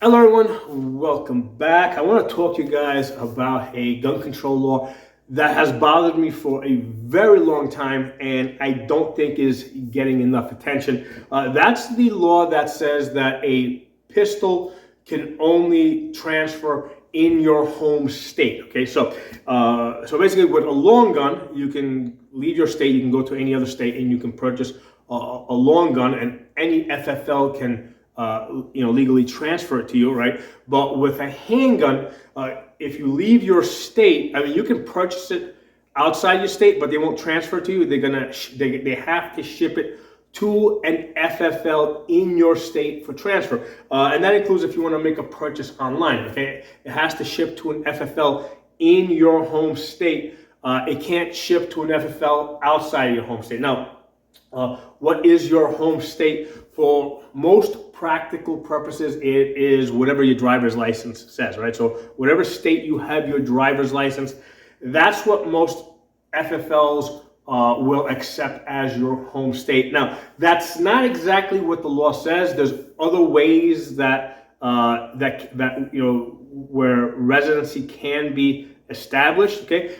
Hello everyone, welcome back. I want to talk to you guys about a gun control law that has bothered me for a very long time and I don't think is getting enough attention. That's the law that says that a pistol can only transfer in your home state. Okay, so basically with a long gun, you can leave your state, you can go to any other state and you can purchase a long gun and any FFL can legally transfer it to you, right? But with a handgun, if you leave your state, I mean, you can purchase it outside your state, but they won't transfer it to you. They have to ship it to an FFL in your state for transfer, and that includes if you want to make a purchase online. Okay, it has to ship to an FFL in your home state. It can't ship to an FFL outside of your home state. Now, what is your home state? For most practical purposes, it is whatever your driver's license says, right? So whatever state you have your driver's license, that's what most FFLs will accept as your home state. Now, that's not exactly what the law says. There's other ways that where residency can be established. Okay,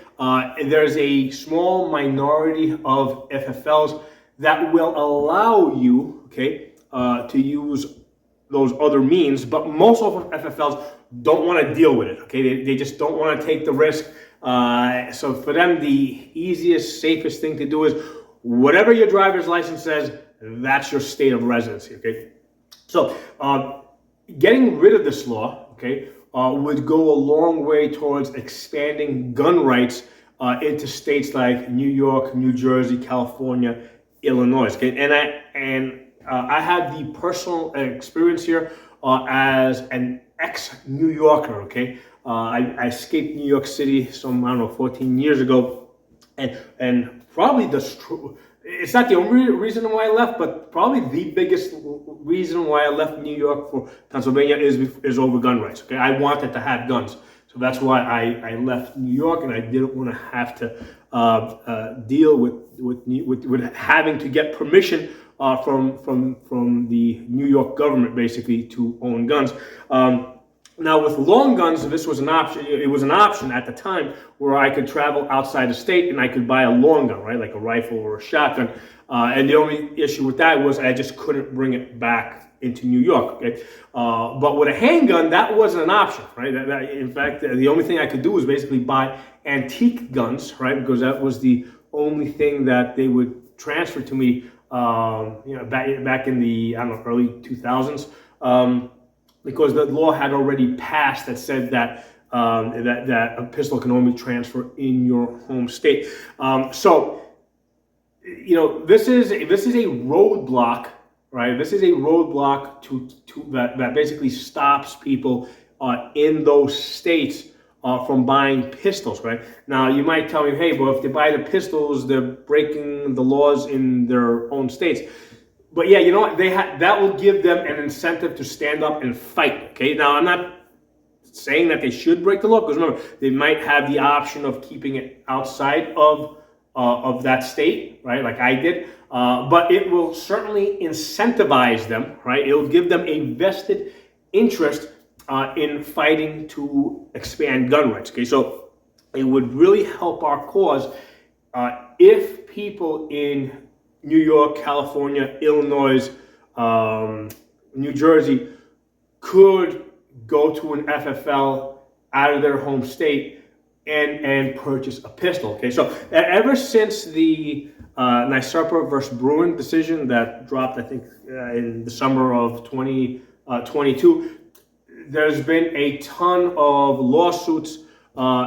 there's a small minority of FFLs that will allow you, okay, to use those other means, but most of FFLs don't want to deal with it, okay? They just don't want to take the risk. So for them, the easiest, safest thing to do is whatever your driver's license says, that's your state of residency, okay? So getting rid of this law, okay, would go a long way towards expanding gun rights into states like New York, New Jersey, California, Illinois. Okay? I have the personal experience here as an ex-New Yorker. Okay, I escaped New York City some, I don't know, 14 years ago, and probably it's not the only reason why I left, but probably the biggest reason why I left New York for Pennsylvania is over gun rights. Okay, I wanted to have guns. So that's why I left New York, and I didn't want to have to deal with having to get permission from the New York government, basically, to own guns. Now, with long guns, this was an option. It was an option at the time where I could travel outside the state and I could buy a long gun, right, like a rifle or a shotgun. And the only issue with that was I just couldn't bring it back into New York. Okay, but with a handgun, that wasn't an option, right? In fact, the only thing I could do was basically buy antique guns, right? Because that was the only thing that they would transfer to me, back in the, I don't know, early 2000s. Because the law had already passed that said that that a pistol can only transfer in your home state. This is a roadblock, right? This is a roadblock that basically stops people in those states from buying pistols, right? Now, you might tell me, hey, but if they buy the pistols, they're breaking the laws in their own states. But yeah, you know what? That will give them an incentive to stand up and fight. Okay. Now, I'm not saying that they should break the law, because remember, they might have the option of keeping it outside of that state, right? Like I did. But it will certainly incentivize them, right? It will give them a vested interest in fighting to expand gun rights. Okay. So it would really help our cause if people in New York, California, Illinois, New Jersey could go to an FFL out of their home state and purchase a pistol. Okay, so ever since the Nysurpa versus Bruin decision that dropped, I think, in the summer of 2022, there's been a ton of lawsuits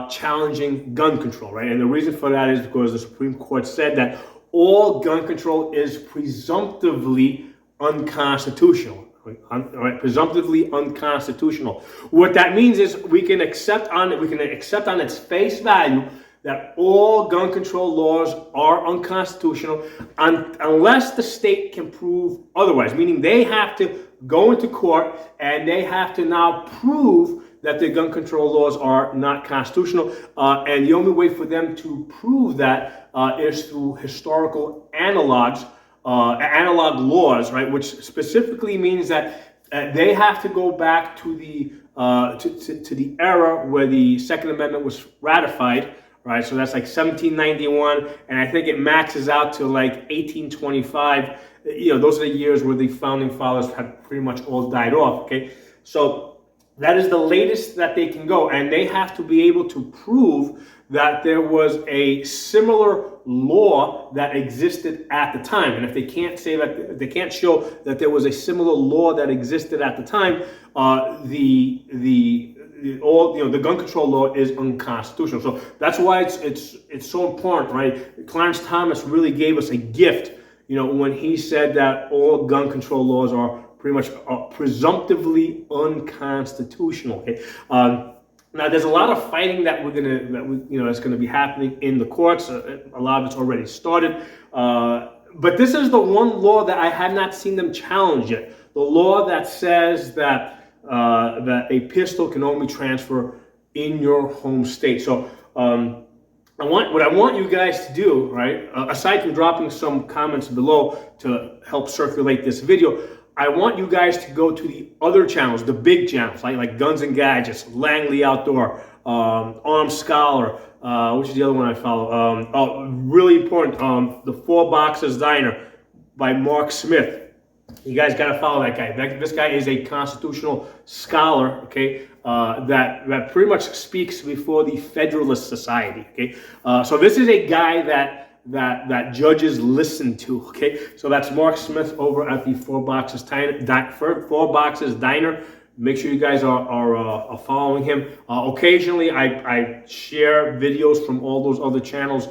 challenging gun control, right? And the reason for that is because the Supreme Court said that all gun control is presumptively unconstitutional. Right? Presumptively unconstitutional. What that means is we can accept on its face value that all gun control laws are unconstitutional unless the state can prove otherwise, meaning they have to go into court and they have to now prove that the gun control laws are not constitutional. And the only way for them to prove that is through historical analog laws, right? Which specifically means that They have to go back to the to the era where the Second Amendment was ratified, right? So that's like 1791, and I think it maxes out to like 1825. Those are the years where the founding fathers had pretty much all died off. Okay, so that is the latest that they can go, and they have to be able to prove that there was a similar law that existed at the time. And if they can't say that, they can't show that there was a similar law that existed at the time, the gun control law is unconstitutional. So that's why it's so important, right? Clarence Thomas really gave us a gift, when he said that all gun control laws are pretty much presumptively unconstitutional. Okay. Now, there's a lot of fighting that's going to be happening in the courts. A lot of it's already started. But this is the one law that I have not seen them challenge yet. The law that says that a pistol can only transfer in your home state. So what I want you guys to do, right, aside from dropping some comments below to help circulate this video, I want you guys to go to the other channels, the big channels, like Guns and Gadgets, Langley Outdoor, Armed Scholar, which is the other one I follow. Really important, the Four Boxes Diner by Mark Smith. You guys got to follow that guy. This guy is a constitutional scholar, okay, that pretty much speaks before the Federalist Society, okay. So this is a guy that judges listen to, okay? So that's Mark Smith over at the Four Boxes Diner. Make sure you guys are following him. Occasionally, I share videos from all those other channels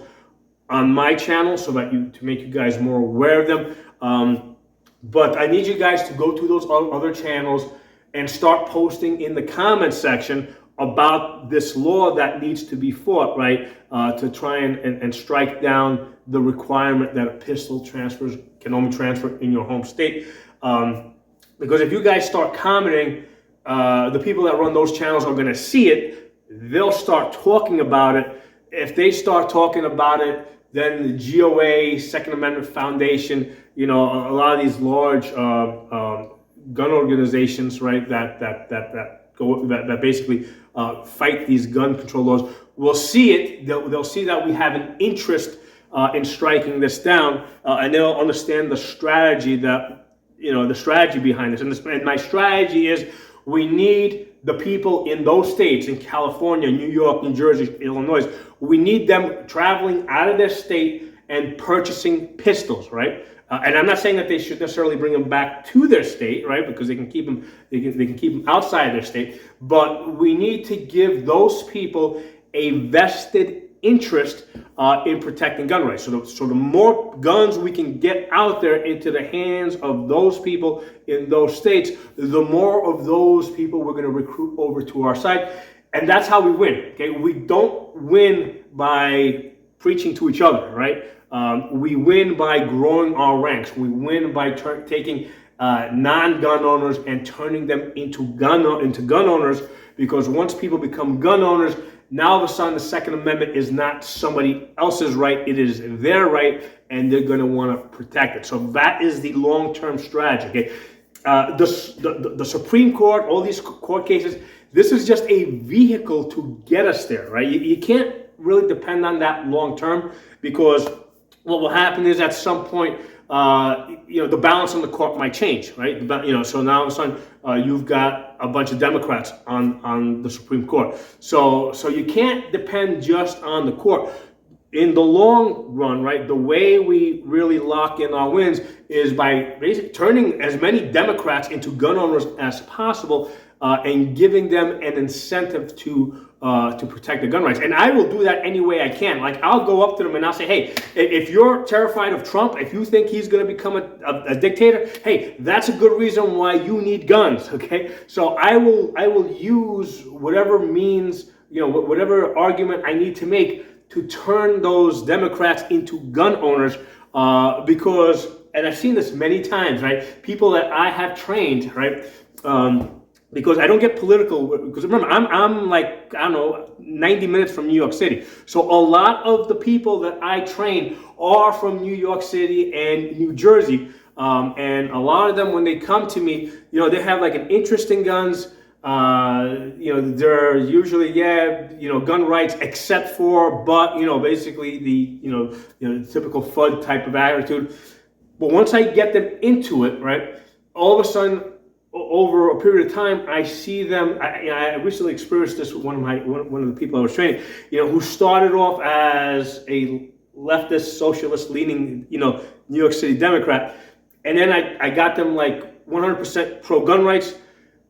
on my channel so that to make you guys more aware of them. But I need you guys to go to those other channels and start posting in the comment section about this law that needs to be fought, right, to try and strike down the requirement that a pistol can only transfer in your home state. Because if you guys start commenting, the people that run those channels are going to see it. They'll start talking about it. If they start talking about it, then the GOA, Second Amendment Foundation, a lot of these large gun organizations, right, that basically fight these gun control laws will see it. They'll see that we have an interest in striking this down, and they'll understand the strategy behind this. And my strategy is we need the people in those states, in California, New York, New Jersey, Illinois, we need them traveling out of their state and purchasing pistols, right? And I'm not saying that they should necessarily bring them back to their state, right? Because they can keep them, they can keep them outside their state. But we need to give those people a vested interest in protecting gun rights. So the more guns we can get out there into the hands of those people in those states, the more of those people we're going to recruit over to our side. And that's how we win. Okay, we don't win by preaching to each other, right? We win by growing our ranks. We win by taking non-gun owners and turning them into gun owners. Because once people become gun owners, now all of a sudden the Second Amendment is not somebody else's right; it is their right, and they're going to want to protect it. So that is the long-term strategy. Okay, the Supreme Court, all these court cases, this is just a vehicle to get us there, right? You can't really depend on that long-term, because what will happen is at some point, the balance on the court might change, right? So now all of a sudden you've got a bunch of Democrats on the Supreme Court. So you can't depend just on the court. In the long run, right, the way we really lock in our wins is by basically turning as many Democrats into gun owners as possible and giving them an incentive to protect the gun rights. And I will do that any way I can. Like, I'll go up to them and I'll say, hey, if you're terrified of Trump, if you think he's going to become a dictator, hey, that's a good reason why you need guns, okay? So I will use whatever means, whatever argument I need to make to turn those Democrats into gun owners, because, and I've seen this many times, right? People that I have trained, right? Because I don't get political, because remember, I'm like, I don't know, 90 minutes from New York City. So a lot of the people that I train are from New York City and New Jersey. And a lot of them, when they come to me, they have like an interest in guns. They're usually, gun rights, except for, but, basically the typical FUD type of attitude. But once I get them into it, right, all of a sudden, over a period of time, I see them. I recently experienced this with one of the people I was training, who started off as a leftist, socialist-leaning, New York City Democrat, and then I got them like 100% pro-gun rights,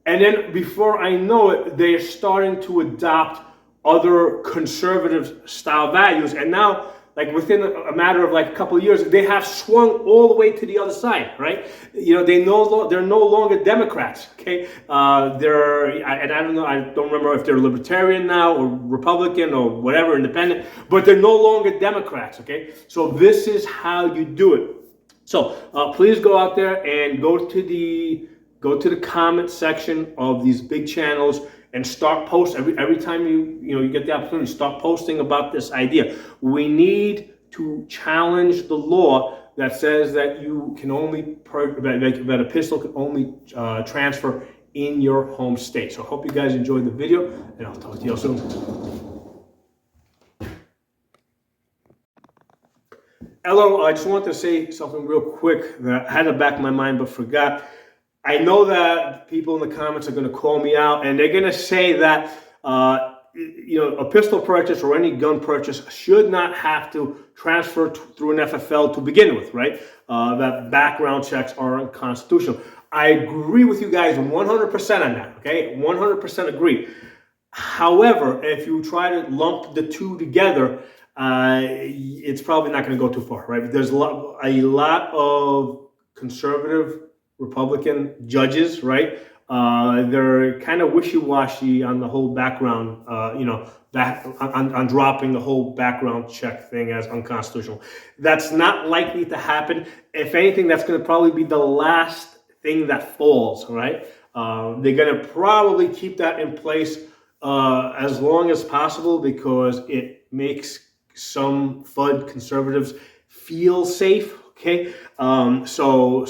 and then before I know it, they're starting to adopt other conservative style values, and now, like within a matter of like a couple of years, they have swung all the way to the other side, right? They're no longer Democrats, okay? I don't know, I don't remember if they're libertarian now or Republican or whatever, independent, but they're no longer Democrats, okay? So this is how you do it. So please go out there and go to the comment section of these big channels and start posting every time you get the opportunity. Start posting about this idea. We need to challenge the law that says that you can only that a pistol can only transfer in your home state. So I hope you guys enjoyed the video, and I'll talk to you all soon. Hello, I just wanted to say something real quick that I had in the back of my mind but forgot. I know that people in the comments are going to call me out, and they're going to say that a pistol purchase or any gun purchase should not have to transfer through an FFL to begin with, right? That background checks are unconstitutional. I agree with you guys 100% on that, okay? 100% agree. However, if you try to lump the two together, it's probably not going to go too far, right? There's a lot of conservative Republican judges, right? They're kind of wishy-washy on the whole background, on dropping the whole background check thing as unconstitutional. That's not likely to happen. If anything, that's going to probably be the last thing that falls, right? They're going to probably keep that in place as long as possible because it makes some FUD conservatives feel safe. Okay, so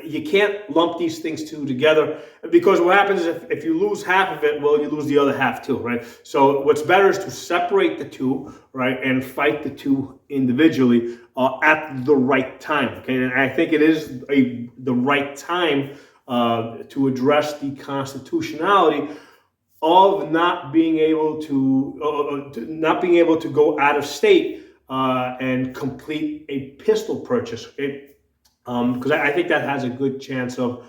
you can't lump these things two together because what happens is if you lose half of it, well, you lose the other half too, right? So what's better is to separate the two, right, and fight the two individually at the right time. Okay, and I think it is the right time to address the constitutionality of not being able to go out of state and complete a pistol purchase, okay? Because I think that has a good chance of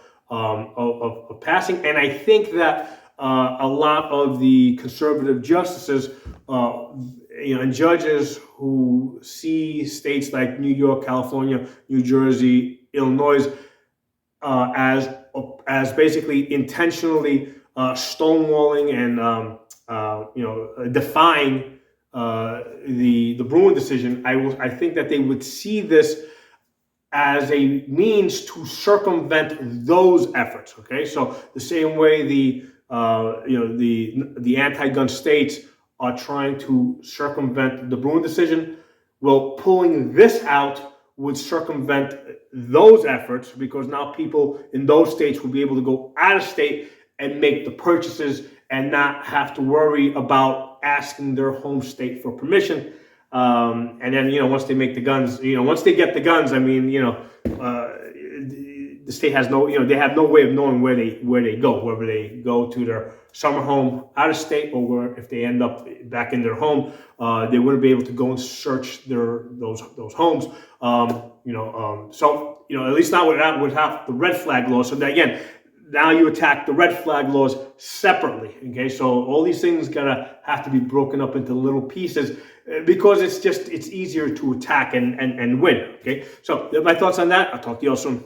passing, and I think that a lot of the conservative justices, and judges who see states like New York, California, New Jersey, Illinois as basically intentionally stonewalling and defying the Bruin decision, I think that they would see this as a means to circumvent those efforts. Okay, so the same way the anti-gun states are trying to circumvent the Bruin decision, well, pulling this out would circumvent those efforts because now people in those states will be able to go out of state and make the purchases and not have to worry about asking their home state for permission. And then, once they make the guns, once they get the guns, I mean, the state has they have no way of knowing where they go, whether they go to their summer home out of state or if they end up back in their home, they wouldn't be able to go and search those homes. So, at least not without the red flag law. So that, again, now you attack the red flag laws separately, okay? So all these things have to be broken up into little pieces because it's easier to attack and win, okay? So my thoughts on that. I'll talk to you all soon.